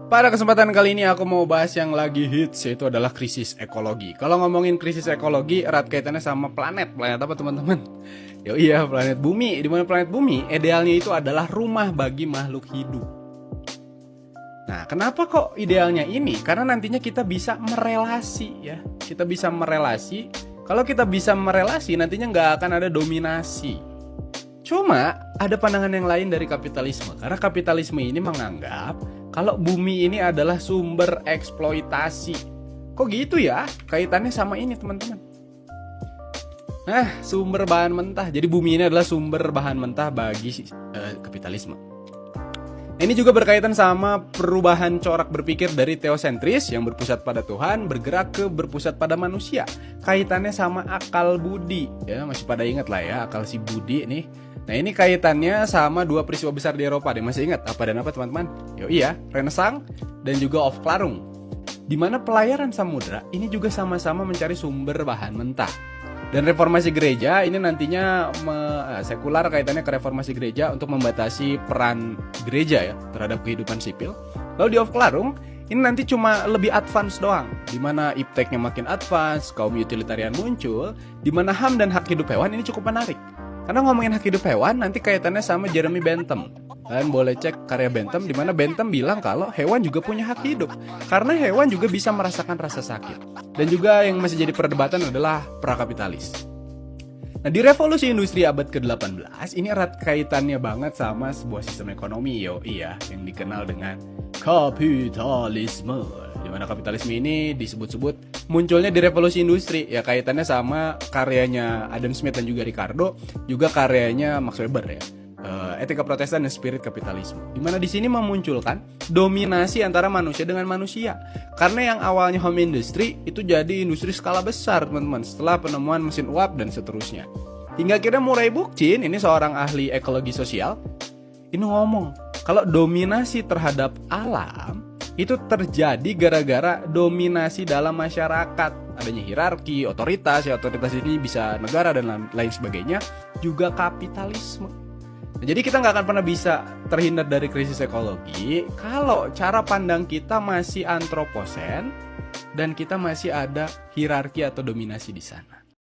Pada kesempatan kali ini aku mau bahas yang lagi hits, yaitu adalah krisis ekologi. Kalau ngomongin krisis ekologi, erat kaitannya sama planet. Planet apa teman-teman? Yo iya, planet bumi. Di mana planet bumi idealnya itu adalah rumah bagi makhluk hidup. Nah, kenapa kok idealnya ini? Karena nantinya kita bisa merelasi ya. Kita bisa merelasi. Kalau kita bisa merelasi, nantinya nggak akan ada dominasi. Cuma ada pandangan yang lain dari kapitalisme. Karena kapitalisme ini menganggap kalau bumi ini adalah sumber eksploitasi. Kok gitu ya? Kaitannya sama ini teman-teman. Nah, sumber bahan mentah. Jadi bumi ini adalah sumber bahan mentah bagi kapitalisme. Ini juga berkaitan sama perubahan corak berpikir dari teosentris yang berpusat pada Tuhan bergerak ke berpusat pada manusia. Kaitannya sama akal budi. Ya, masih pada ingat lah ya akal si budi nih. Nah, ini kaitannya sama dua peristiwa besar di Eropa. Ada masih ingat apa dan apa teman-teman? Yo iya, Renaissance dan juga Aufklärung. Di mana pelayaran samudra ini juga sama-sama mencari sumber bahan mentah. Dan reformasi gereja ini nantinya sekular kaitannya ke reformasi gereja untuk membatasi peran gereja ya terhadap kehidupan sipil. Lalu di Aufklärung ini nanti cuma lebih advance doang, di mana ipteknya makin advance, kaum utilitarian muncul, di mana HAM dan hak hidup hewan ini cukup menarik. Karena ngomongin hak hidup hewan nanti kaitannya sama Jeremy Bentham. Kalian boleh cek karya Bentham di mana Bentham bilang kalau hewan juga punya hak hidup. Karena hewan juga bisa merasakan rasa sakit. Dan juga yang masih jadi perdebatan adalah prakapitalis. Nah, di revolusi industri abad ke-18 ini erat kaitannya banget sama sebuah sistem ekonomi iya yang dikenal dengan kapitalisme. Di mana kapitalisme ini disebut-sebut munculnya di revolusi industri ya, kaitannya sama karyanya Adam Smith dan juga Ricardo, juga karyanya Max Weber ya. Etika Protestan dan Spirit Kapitalisme. Di mana di sini memunculkan dominasi antara manusia dengan manusia. Karena yang awalnya home industry itu jadi industri skala besar, teman-teman, setelah penemuan mesin uap dan seterusnya. Hingga akhirnya Murray Bookchin, ini seorang ahli ekologi sosial, ini ngomong kalau dominasi terhadap alam itu terjadi gara-gara dominasi dalam masyarakat. Adanya hierarki, otoritas, ya otoritas ini bisa negara dan lain sebagainya, juga kapitalisme. Nah, jadi kita nggak akan pernah bisa terhindar dari krisis ekologi kalau cara pandang kita masih antroposen dan kita masih ada hierarki atau dominasi di sana.